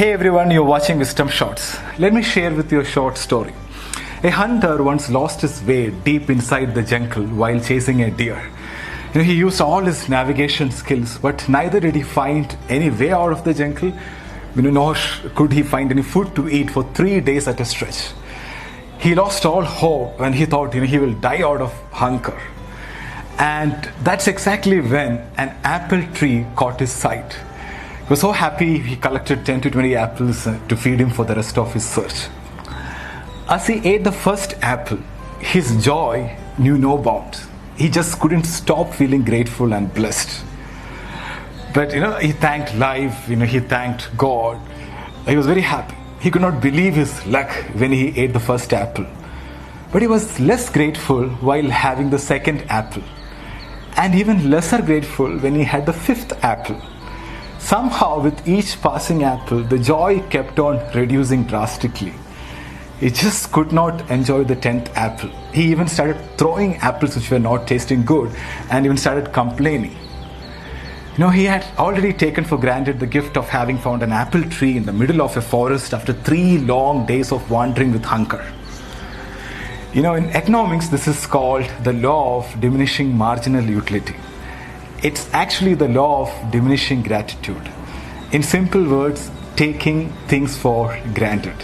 Hey everyone, you're watching Wisdom Shots. Let me share with you a short story. A hunter once lost his way deep inside the jungle while chasing a deer. He used all his navigation skills, but neither did he find any way out of the jungle, nor could he find any food to eat for 3 days at a stretch. He lost all hope and he thought he will die out of hunger. And that's exactly when an apple tree caught his sight. He was so happy he collected 10 to 20 apples to feed him for the rest of his search. As he ate the first apple, his joy knew no bounds. He just couldn't stop feeling grateful and blessed. But he thanked life, he thanked God. He was very happy. He could not believe his luck when he ate the first apple. But he was less grateful while having the second apple. And even lesser grateful when he had the fifth apple. Somehow, with each passing apple, the joy kept on reducing drastically. He just could not enjoy the 10th apple. He even started throwing apples which were not tasting good and even started complaining. He had already taken for granted the gift of having found an apple tree in the middle of a forest after 3 long days of wandering with hunger. In economics, this is called the law of diminishing marginal utility. It's actually the law of diminishing gratitude. In simple words, taking things for granted.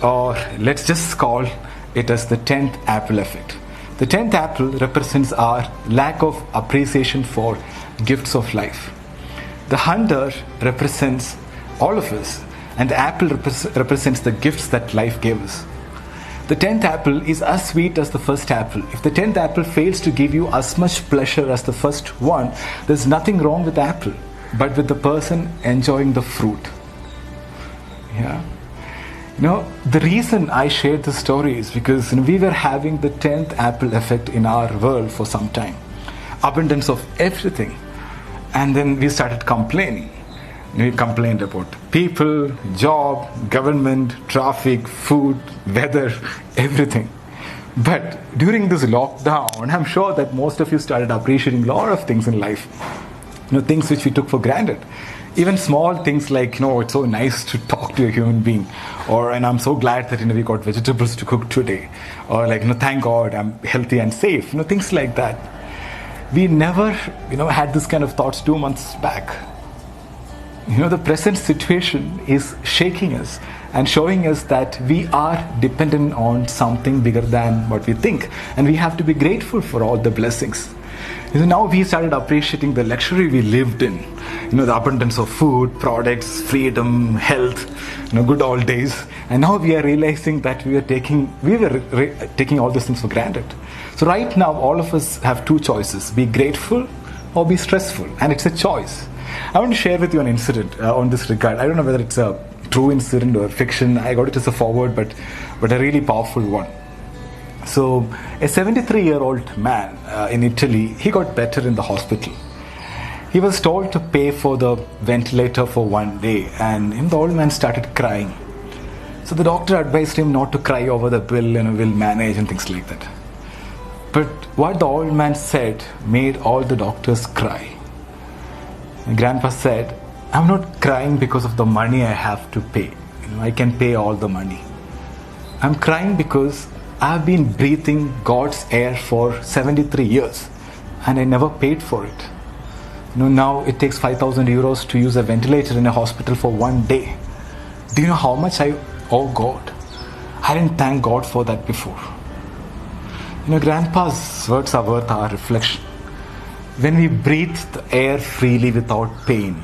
Or let's just call it as the 10th apple effect. The 10th apple represents our lack of appreciation for gifts of life. The hunter represents all of us, and the apple represents the gifts that life gave us. The 10th apple is as sweet as the first apple. If the 10th apple fails to give you as much pleasure as the first one, there's nothing wrong with the apple, but with the person enjoying the fruit. Yeah. The reason I shared this story is because we were having the 10th apple effect in our world for some time. Abundance of everything. And then we started complaining. We complained about people, job, government, traffic, food, weather, everything. But during this lockdown, I'm sure that most of you started appreciating a lot of things in life. Things which we took for granted. Even small things like, it's so nice to talk to a human being. And I'm so glad that, we got vegetables to cook today. Or thank God I'm healthy and safe. Things like that. We never, had this kind of thoughts 2 months back. The present situation is shaking us and showing us that we are dependent on something bigger than what we think. And we have to be grateful for all the blessings. Now we started appreciating the luxury we lived in. The abundance of food, products, freedom, health, good old days. And now we are realizing that we were taking all these things for granted. So right now, all of us have 2 choices. Be grateful or be stressful. And it's a choice. I want to share with you an incident on this regard. I don't know whether it's a true incident or fiction. I got it as a forward, but a really powerful one. So, a 73-year-old man in Italy, he got better in the hospital. He was told to pay for the ventilator for 1 day, and the old man started crying. So the doctor advised him not to cry over the bill, we'll manage and things like that. But what the old man said made all the doctors cry. And Grandpa said, I'm not crying because of the money I have to pay. I can pay all the money. I'm crying because I've been breathing God's air for 73 years and I never paid for it. Now it takes 5,000 euros to use a ventilator in a hospital for 1 day. Do you know how much I owe God? I didn't thank God for that before. Grandpa's words are worth our reflection. When we breathe the air freely without pain,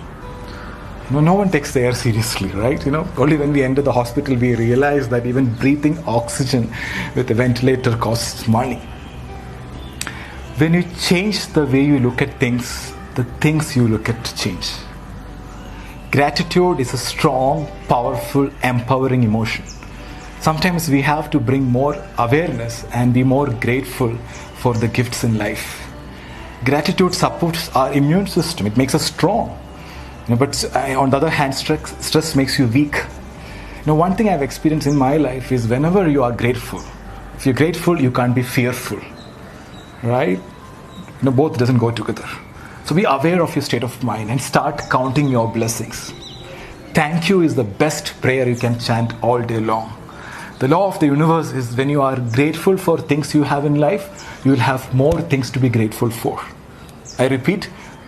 no one takes the air seriously, right? Only when we enter the hospital we realize that even breathing oxygen with a ventilator costs money. When you change the way you look at things, the things you look at change. Gratitude is a strong, powerful, empowering emotion. Sometimes we have to bring more awareness and be more grateful for the gifts in life. Gratitude supports our immune system. It makes us strong. But on the other hand, stress makes you weak. One thing I've experienced in my life is whenever you are grateful, if you're grateful, you can't be fearful. Right? Both doesn't go together. So be aware of your state of mind and start counting your blessings. Thank you is the best prayer you can chant all day long. The law of the universe is when you are grateful for things you have in life, you will have more things to be grateful for. I repeat,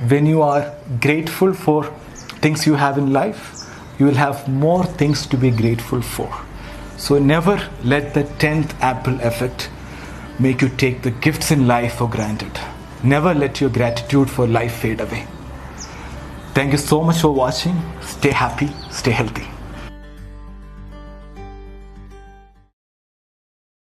when you are grateful for things you have in life, you will have more things to be grateful for. So never let the 10th apple effect make you take the gifts in life for granted. Never let your gratitude for life fade away. Thank you so much for watching. Stay happy, stay healthy.